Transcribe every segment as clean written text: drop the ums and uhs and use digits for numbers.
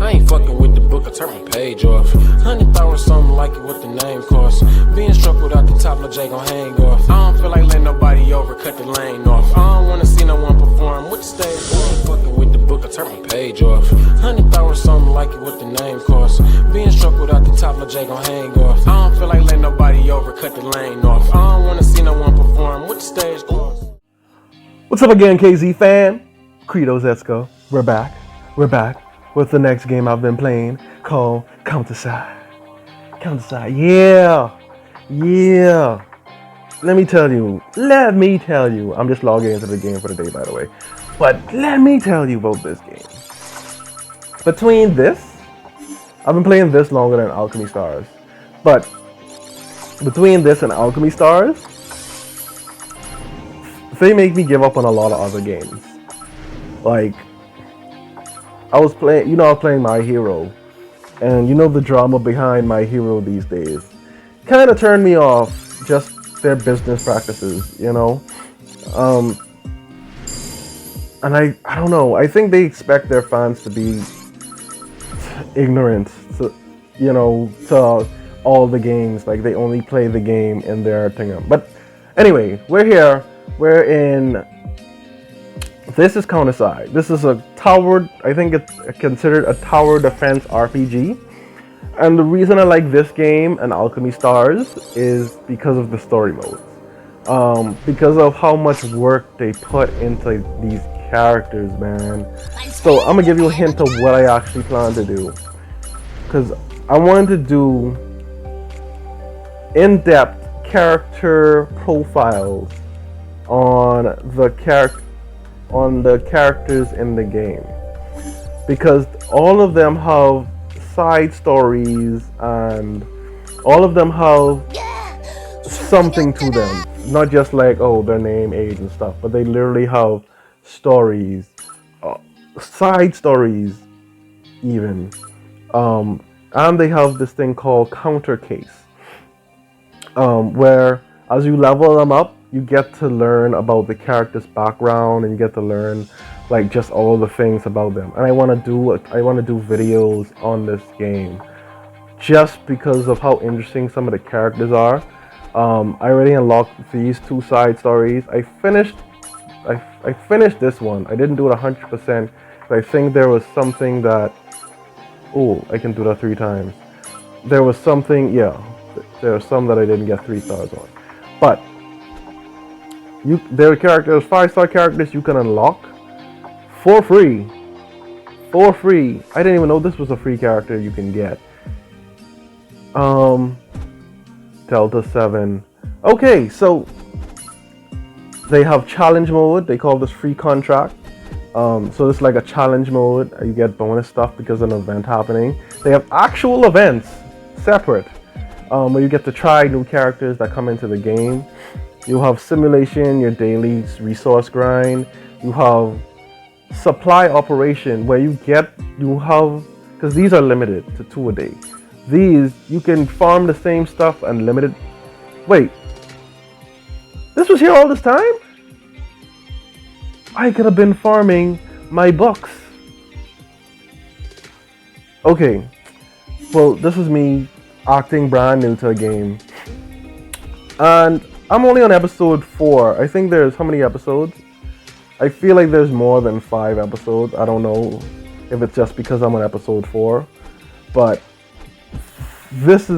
I ain't fucking with the book, I turn my page off. 100,000 something like it, what the name costs. Being struck without the top, no J gon' hang off. I don't feel like letting nobody over, cut the lane off. I don't wanna see no one perform with the stage. I ain't fucking with the book, I turn my page off. 100,000 something like it, what the name costs. Being struck without the top, no J gon' hang off. I don't feel like letting nobody over, cut the lane off. I don't wanna see no one perform with the stage costs. What's up again, KZ fam? Kredo, Zetska. We're back with the next game I've been playing called Counterside. Counterside, yeah. Let me tell you. I'm just logging into the game for the day, by the way. But let me tell you about this game. Between this, I've been playing this longer than Alchemy Stars. But between this and Alchemy Stars, they make me give up on a lot of other games. Like, I was playing My Hero, and the drama behind My Hero these days kind of turned me off, just their business practices, And I don't know, I think they expect their fans to be ignorant to all the games, like they only play the game in their thing. But anyway, we're here. This is Counterside. This is a tower, I think it's considered a tower defense RPG. And the reason I like this game and Alchemy Stars is because of the story modes. Because of how much work they put into these characters, man. So I'm gonna give you a hint of what I actually plan to do. Because I wanted to do in-depth character profiles on the characters in the game, because all of them have side stories and all of them have something to them, not just like their name, age and stuff, but they literally have stories, side stories even, and they have this thing called counter case, where as you level them up, you get to learn about the character's background, and you get to learn like just all the things about them. And I want to do videos on this game just because of how interesting some of the characters are. I already unlocked these 2 side stories. I finished this one. I didn't do it 100%. But I think there was something that I can do that 3 times. There was something, there are some that I didn't get 3 stars on, but there are characters, 5-star characters you can unlock for free. I didn't even know this was a free character you can get. Delta 7. Okay, so they have challenge mode. They call this free contract. So it's like a challenge mode. You get bonus stuff because of an event happening. They have actual events separate, where you get to try new characters that come into the game. You have simulation, your daily resource grind. You have supply operation, where because these are limited to 2 a day. These, you can farm the same stuff unlimited. Wait, this was here all this time? I could have been farming my bucks. Okay, well, this is me acting brand new to a game. And I'm only on episode 4. I think there's how many episodes? I feel like there's more than 5 episodes. I don't know if it's just because I'm on episode 4. But this.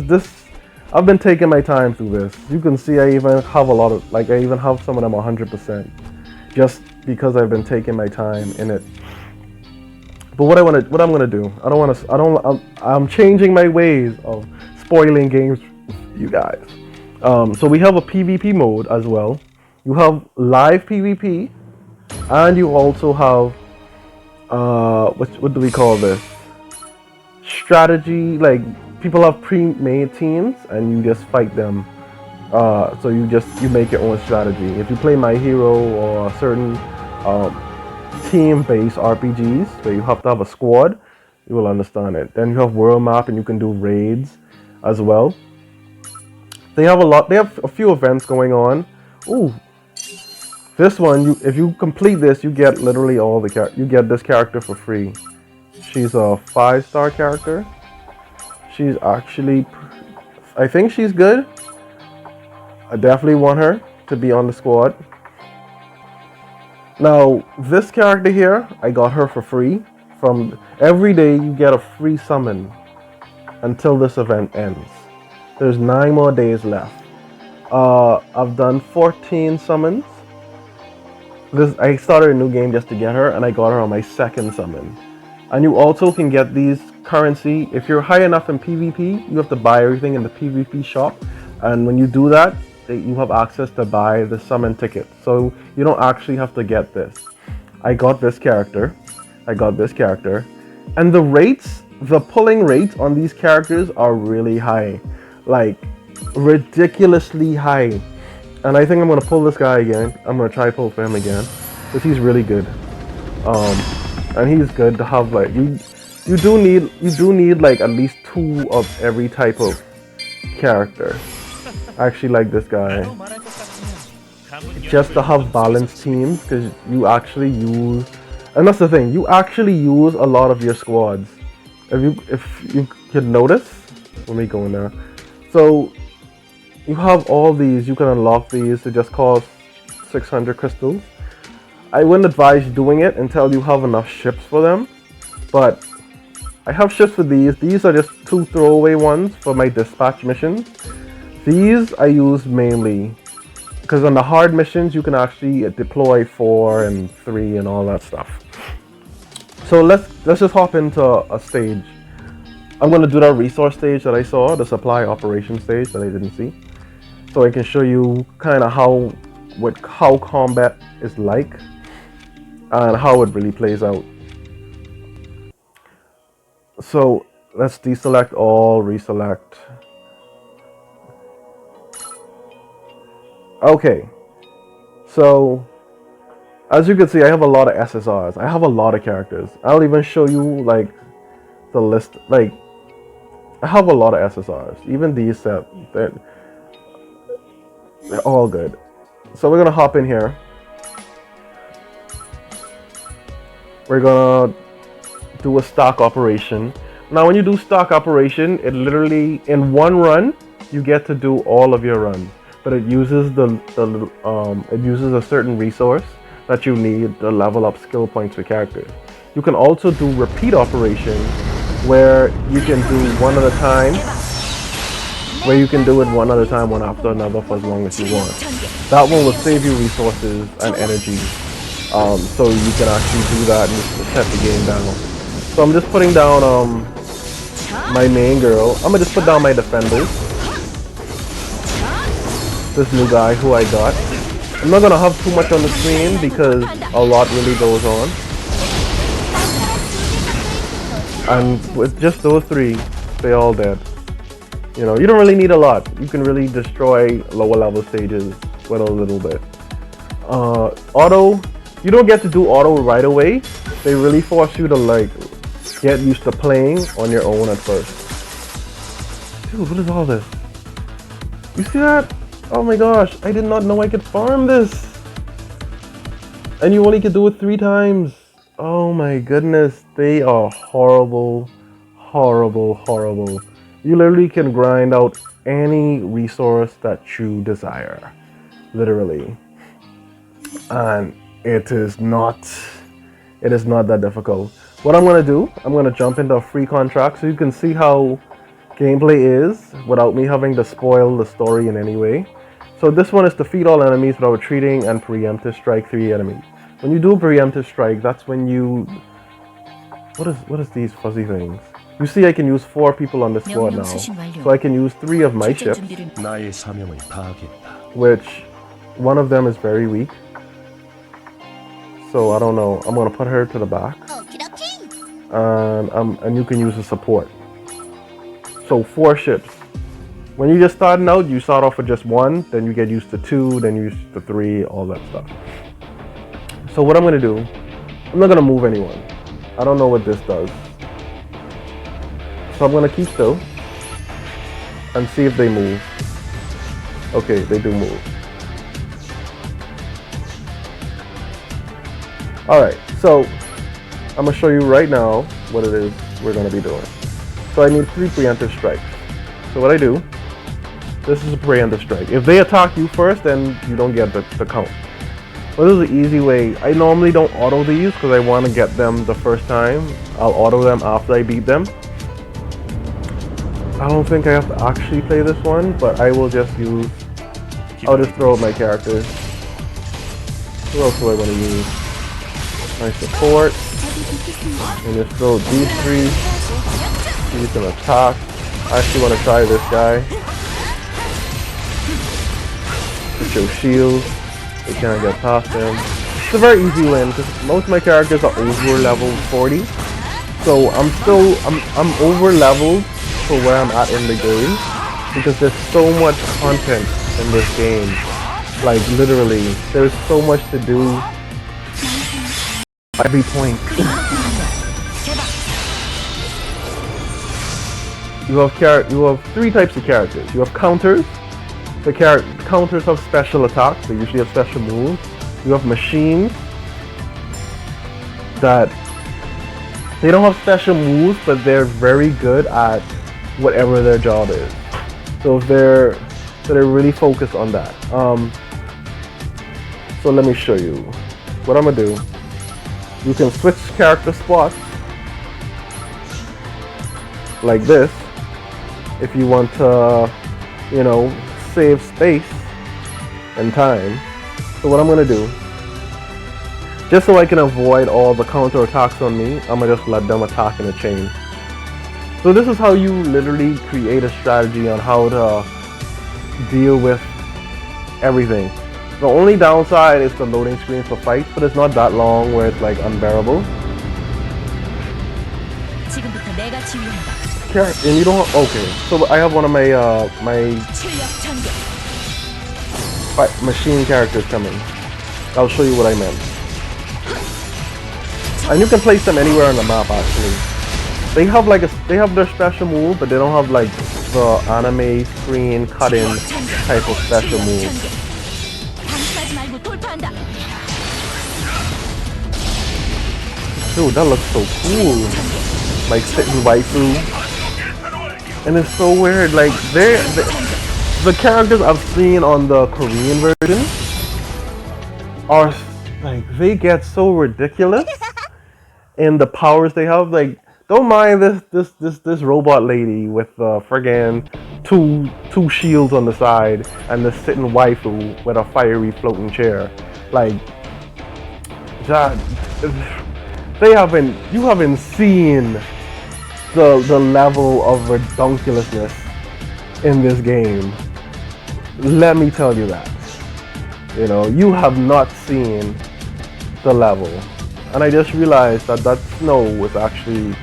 I've been taking my time through this. You can see I even have I even have some of them 100%. Just because I've been taking my time in it. But what I'm gonna do, I'm changing my ways of spoiling games for you guys. So we have a PvP mode as well. You have live PvP, and you also have what do we call this? Strategy. Like, people have pre-made teams, and you just fight them. So you make your own strategy. If you play My Hero or certain team-based RPGs where you have to have a squad, you will understand it. Then you have world map, and you can do raids as well. They have a few events going on. Ooh, this one, if you complete this, you get literally all you get this character for free. She's a 5-star character. She's actually, I think she's good. I definitely want her to be on the squad. Now, this character here, I got her for free. From every day, you get a free summon until this event ends. There's 9 more days left. I've done 14 summons. I started a new game just to get her, and I got her on my 2nd summon. And you also can get these currency. If you're high enough in PvP, you have to buy everything in the PvP shop. And when you do that, you have access to buy the summon ticket. So you don't actually have to get this. I got this character. And the rates, the pulling rates on these characters are really high. Like, ridiculously high. And I think I'm going to pull this guy again. I'm going to try pull for him again. Because he's really good. And he's good to have, like, you do need like at least 2 of every type of character. I actually like this guy. Just to have balanced teams, because you actually use, and that's the thing, you actually use a lot of your squads. If you can notice, let me go in there. So you have all these, you can unlock these. They just cost 600 crystals. I wouldn't advise doing it until you have enough ships for them, but I have ships for these. These are just 2 throwaway ones for my dispatch missions. These I use mainly because on the hard missions you can actually deploy 4 and 3 and all that stuff. So let's just hop into a stage. I'm gonna do that resource stage that I saw, the supply operation stage that I didn't see, so I can show you kind of how combat is like and how it really plays out. So let's deselect all, reselect. Okay, so as you can see, I have a lot of SSRs. I have a lot of characters. I'll even show you like the list. Like, I have a lot of SSRs. Even these set, they're all good. So we're gonna hop in here. We're gonna do a stock operation. Now, when you do stock operation, it literally in one run you get to do all of your runs. But it uses it uses a certain resource that you need to level up skill points for characters. You can also do repeat operations where you can do one at a time. Where you can do it one at a time, one after another, for as long as you want. That one will save you resources and energy, so you can actually do that and just set the game down. So I'm just putting down my main girl. I'm gonna just put down my defenders. This new guy who I got. I'm not gonna have too much on the screen because a lot really goes on. And with just those 3, they all dead. You know, you don't really need a lot. You can really destroy lower level stages with a little bit. Auto, you don't get to do auto right away. They really force you to like get used to playing on your own at first. Dude, what is all this? You see that? Oh my gosh, I did not know I could farm this. And you only could do it 3 times. Oh my goodness, they are horrible, horrible, horrible. You literally can grind out any resource that you desire, literally. And it is not that difficult. What I'm gonna do, I'm gonna jump into a free contract so you can see how gameplay is without me having to spoil the story in any way. So this one is defeat all enemies without retreating and preemptive strike 3 enemies. When you do preemptive strike, that's when you... What is these fuzzy things? You see I can use 4 people on this squad now. So I can use 3 of my ships, which one of them is very weak. So I don't know. I'm gonna put her to the back. And you can use a support. So 4 ships. When you're just starting out, you start off with just 1, then you get used to 2, then you used to 3, all that stuff. So what I'm gonna do, I'm not gonna move anyone. I don't know what this does. So I'm gonna keep still and see if they move. Okay, they do move. Alright, so I'm gonna show you right now. what it is we're going to be doing. So I need 3 preemptive strikes. So what I do, this is a preemptive strike. If they attack you first, then you don't get the count. But this is an easy way. I normally don't auto these because I want to get them the first time. I'll auto them after I beat them. I don't think I have to actually play this one, but I will just use, I'll just throw out my characters. Who else do I want to use? My support. And just throw these 3. Use an attack. I actually want to try this guy. Put your shield. They can't get past him. It's a very easy win because most of my characters are over level 40. So I'm over leveled for where I'm at in the game because there's so much content in this game. Like literally, there's so much to do. Every point. You have 3 types of characters. You have counters. The counters have special attacks. They usually have special moves. You have machines that they don't have special moves, but they're very good at whatever their job is. So they're really focused on that. So let me show you what I'm gonna do. You can switch character spots like this if you want to, save space and time. So what I'm gonna do, just so I can avoid all the counter attacks on me, I'm gonna just let them attack in a chain. So this is how you literally create a strategy on how to deal with everything. The only downside is the loading screen for fights, but it's not that long where it's like unbearable. And you don't. Okay, so I have one of my machine characters coming. I'll show you what I meant. And you can place them anywhere on the map actually. They have their special move, but they don't have like the anime screen cut-in type of special move. Dude, that looks so cool. Like sitting waifu. And it's so weird, like the characters I've seen on the Korean version are like, they get so ridiculous in the powers they have. Like, don't mind this robot lady with friggin' two shields on the side and the sitting waifu with a fiery floating chair. Like that, you haven't seen the level of redunculousness in this game. Let me tell you that. You have not seen the level. And I just realized that snow was actually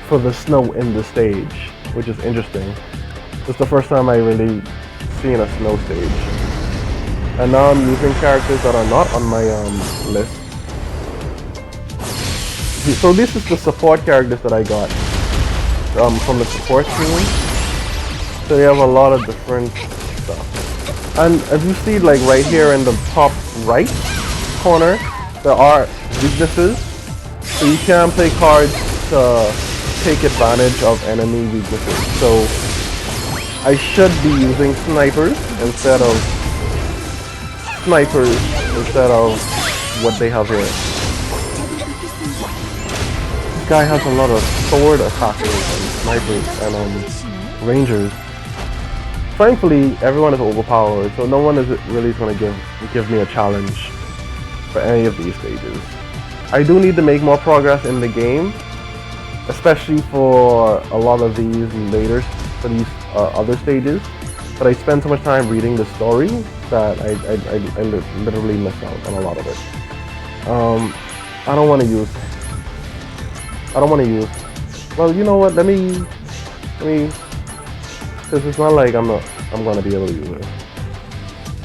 for the snow in the stage, which is interesting. It's the first time I really seen a snow stage. And now I'm using characters that are not on my list. So this is the support characters that I got from the support team. So they have a lot of different stuff. And as you see, like right here in the top right corner, there are weaknesses. So you can play cards to take advantage of enemy weaknesses. So I should be using snipers instead of what they have here. This guy has a lot of sword attackers and snipers and rangers. Thankfully, everyone is overpowered, so no one is really going to give me a challenge for any of these stages. I do need to make more progress in the game, especially for a lot of these later, for these other stages. But I spend so much time reading the story that I literally missed out on a lot of it. I don't want to use. Well, you know what? Let me. Because it's not like I'm gonna be able to use it.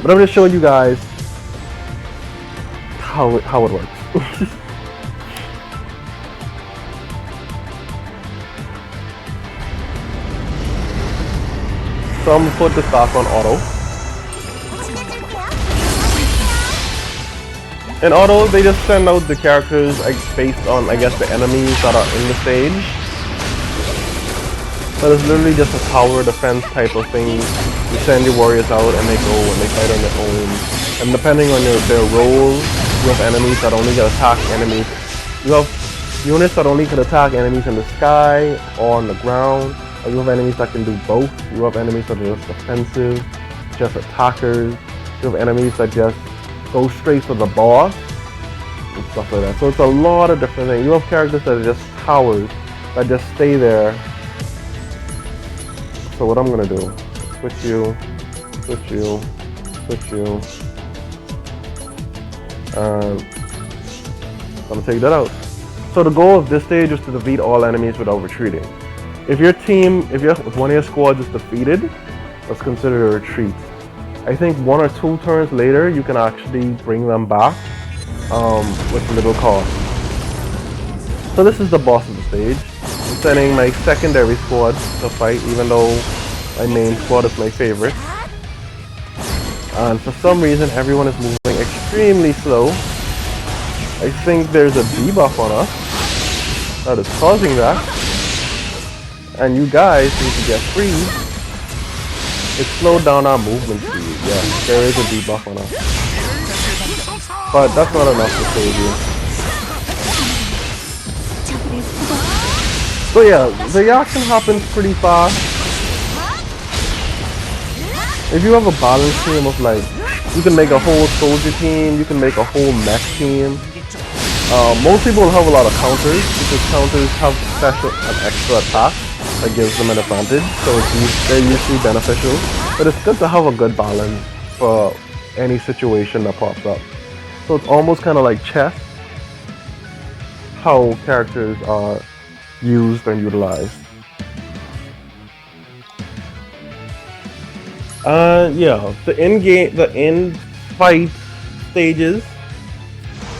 But I'm just showing you guys how it works. So I'm gonna put this back on auto. And although they just send out the characters like, based on, I guess, the enemies that are in the stage, but it's literally just a tower defense type of thing. You send your warriors out and they go and they fight on their own. And depending on their roles, you have enemies that only can attack enemies. You have units that only can attack enemies in the sky or on the ground. Or you have enemies that can do both. You have enemies that are just defensive, just attackers. You have enemies that just go straight for the boss and stuff like that. So it's a lot of different things. You have characters that are just towers that just stay there. So what I'm gonna do, switch you, switch you, switch you, and I'm gonna take that out. So the goal of this stage is to defeat all enemies without retreating. If one of your squads is defeated, that's considered a retreat. I think 1 or 2 turns later, you can actually bring them back with little cost. So this is the boss of the stage. I'm sending my secondary squad to fight, even though my main squad is my favorite. And for some reason, everyone is moving extremely slow. I think there's a debuff on us that is causing that. And you guys need to get free. It slowed down our movement speed. Yeah, there is a debuff on us. But that's not enough to save you. So yeah, the action happens pretty fast. If you have a balanced team of like, you can make a whole soldier team, you can make a whole mech team. Most people have a lot of counters because counters have an extra attack that gives them an advantage, so they're usually beneficial. But it's good to have a good balance for any situation that pops up. So it's almost kind of like chess, how characters are used and utilized. Yeah, the end fight stages,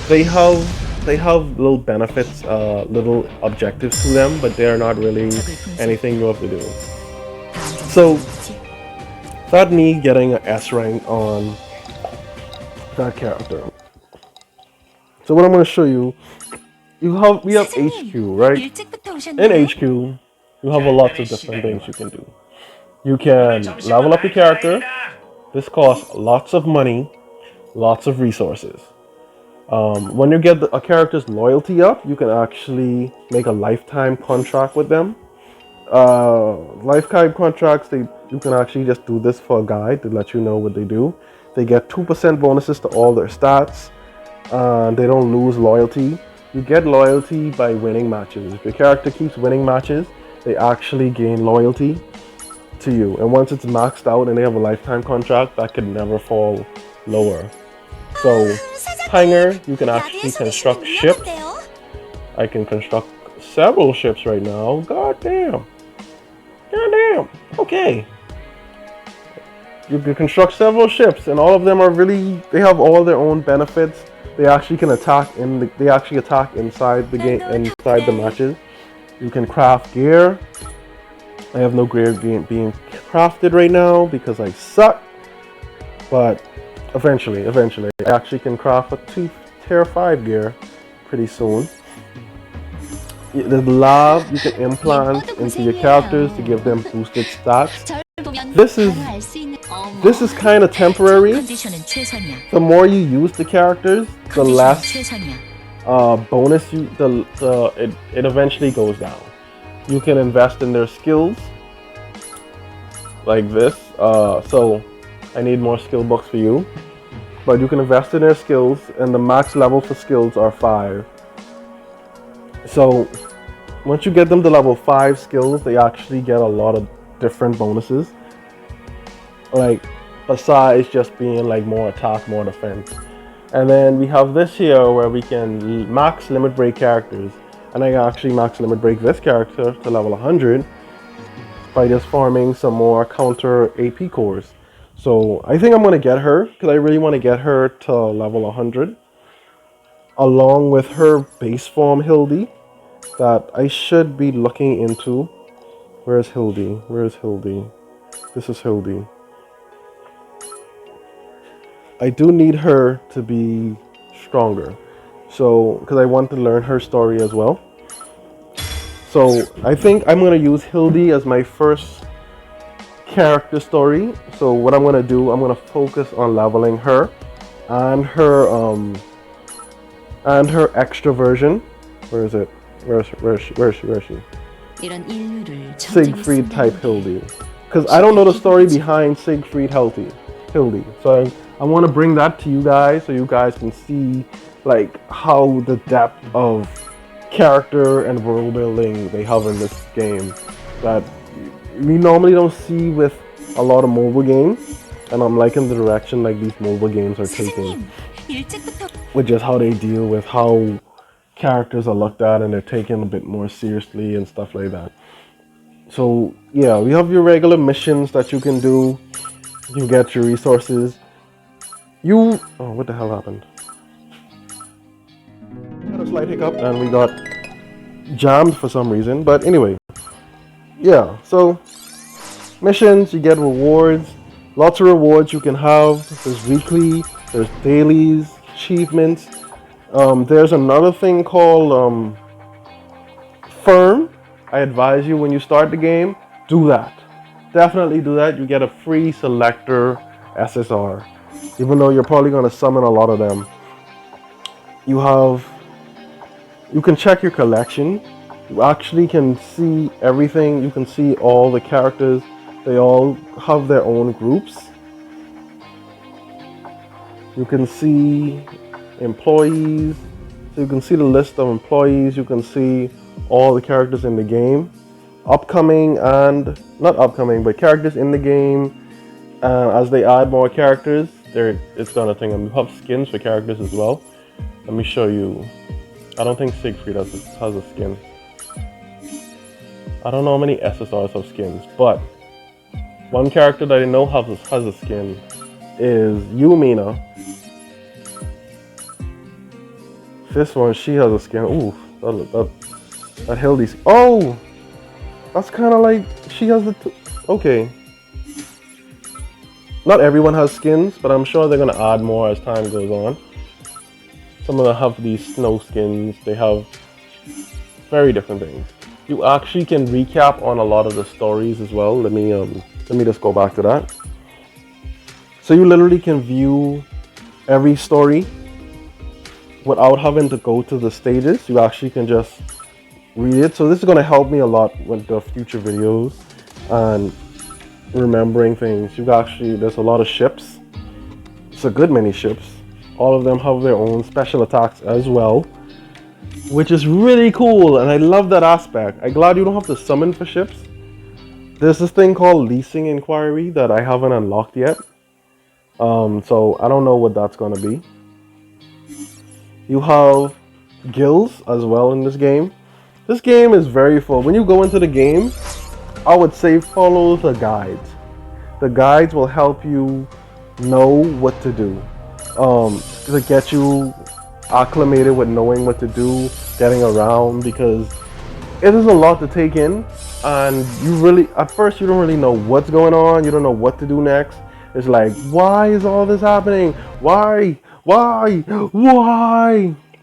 they have little benefits, little objectives to them, but they're not really anything you have to do. So that me getting an S rank on that character. So what I'm going to show you, we have HQ, right? In HQ, you have a lot of different things you can do. You can level up your character. This costs lots of money, lots of resources. When you get a character's loyalty up, you can actually make a lifetime contract with them. Lifetime contracts, you can actually just do this for a guide to let you know what they do. They get 2% bonuses to all their stats. They don't lose loyalty. You get loyalty by winning matches. If your character keeps winning matches, they actually gain loyalty to you. And once it's maxed out and they have a lifetime contract, that could never fall lower. So, Hanger, you can actually construct ships. I can construct several ships right now. God damn. Okay. You can construct several ships, and all of them are they have all their own benefits. They actually can attack inside the game, inside the matches. You can craft gear. I have no gear being crafted right now because I suck. But eventually, I actually can craft a tier 5 gear pretty soon. The lab you can implant into your characters to give them boosted stats. This is kind of temporary. The more you use the characters, the less bonus it eventually goes down. You can invest in their skills like this. So I need more skill books for you, but you can invest in their skills, and the max level for skills are 5. So once you get them to level 5 skills, they actually get a lot of different bonuses, like besides just being like more attack, more defense. And then we have this here where we can max limit break characters, and I can actually max limit break this character to level 100 by just farming some more counter AP cores. So I think I'm going to get her because I really want to get her to level 100 along with her base form Hildy that I should be looking into. Where's Hildy? This is Hildy. I do need her to be stronger. So, because I want to learn her story as well. So, I think I'm going to use Hildy as my first character story. So, what I'm going to do, I'm going to focus on leveling her and her extra version. Where is it? Where is she? Siegfried type Hildy. Because I don't know the story behind Siegfried Hildy. So I want to bring that to you guys so you guys can see like how the depth of character and world building they have in this game that we normally don't see with a lot of mobile games. And I'm liking the direction like these mobile games are taking, with just how they deal with how characters are looked at and they're taken a bit more seriously and stuff like that. So yeah, we have your regular missions that you can do. You get your resources. Oh, what the hell happened? We had a slight hiccup and we got jammed for some reason. But anyway, yeah. So missions, you get rewards. Lots of rewards you can have. There's weekly, there's dailies, achievements. There's another thing called Firm. I advise you when you start the game, do that. Definitely do that. You get a free selector SSR. Even though you're probably going to summon a lot of them. You can check your collection. You actually can see everything. You can see all the characters. They all have their own groups. You can see employees. So you can see the list of employees. You can see all the characters in the game. Upcoming and not upcoming, but characters in the game. As they add more characters, it's gonna think you have skins for characters as well. Let me show you. I don't think Siegfried has a skin. I don't know how many SSRs have skins, but one character that I know has a skin is Yumina. This one, she has a skin. Ooh, that Hildy's. Oh, that's kind of like she has the. Okay. Not everyone has skins, but I'm sure they're gonna add more as time goes on. Some of them have these snow skins. They have very different things. You actually can recap on a lot of the stories as well. Let me just go back to that. So you literally can view every story without having to go to the stages. You actually can just read it. So this is going to help me a lot with the future videos and remembering things. There's a lot of ships. It's a good many ships. All of them have their own special attacks as well, which is really cool, and I love that aspect. I'm glad you don't have to summon for ships. There's this thing called Leasing Inquiry that I haven't unlocked yet. So I don't know what that's going to be. You have guilds as well in this game. This game is very full. When you go into the game, I would say follow the guides. The guides will help you know what to do. To get you acclimated with knowing what to do, getting around, because it is a lot to take in, and at first you don't really know what's going on. You don't know what to do next. It's like, why is all this happening? Why?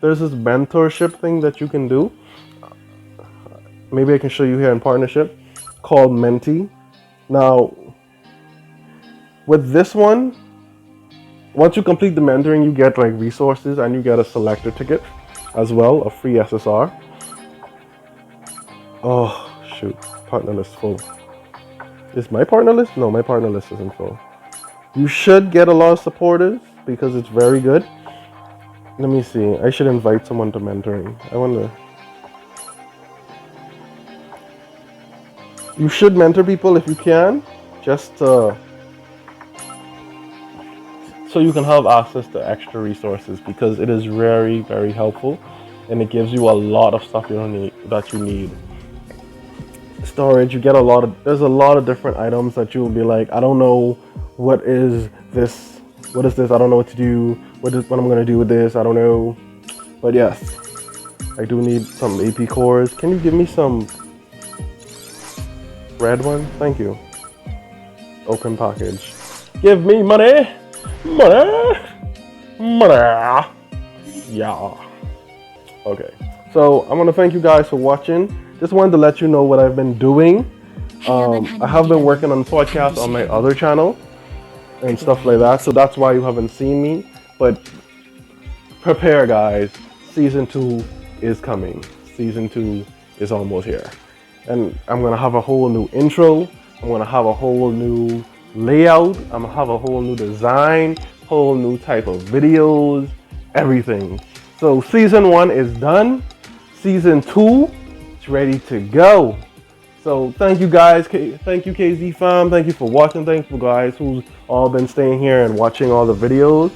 There's this mentorship thing that you can do. Maybe I can show you here in partnership, called Menti. Now, with this one, once you complete the mentoring, you get like resources and you get a selector ticket as well, a free SSR. Oh shoot, partner list full. Is my partner list? No, my partner list isn't full. You should get a lot of supporters because it's very good. Let me see, I should invite someone to mentoring. I wonder. You should mentor people if you can, just so you can have access to extra resources, because it is very, very helpful, and it gives you a lot of stuff that you need. Storage, there's a lot of different items that you will be like, I don't know what is this, I don't know what to do, what I'm gonna do with this, I don't know. But yes, I do need some AP cores. Can you give me some red one? Thank you. Open package. Give me money! Money! Yeah. Okay. So I'm gonna thank you guys for watching. Just wanted to let you know what I've been doing. I have been working on podcasts on my other channel and stuff like that. So that's why you haven't seen me. But prepare, guys. Season 2 is coming. Season 2 is almost here. And I'm gonna have a whole new intro. I'm gonna have a whole new layout. I'm gonna have a whole new design, whole new type of videos, everything. So season 1 is done. Season 2 is ready to go. So thank you guys. Thank you KZ fam. Thank you for watching. Thank you guys who's all been staying here and watching all the videos.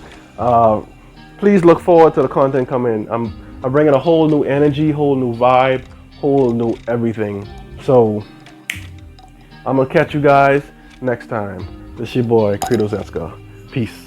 Please look forward to the content coming. I'm bringing a whole new energy, whole new vibe, whole new everything. So I'm gonna catch you guys next time. This is your boy Kredo Zetska. Peace.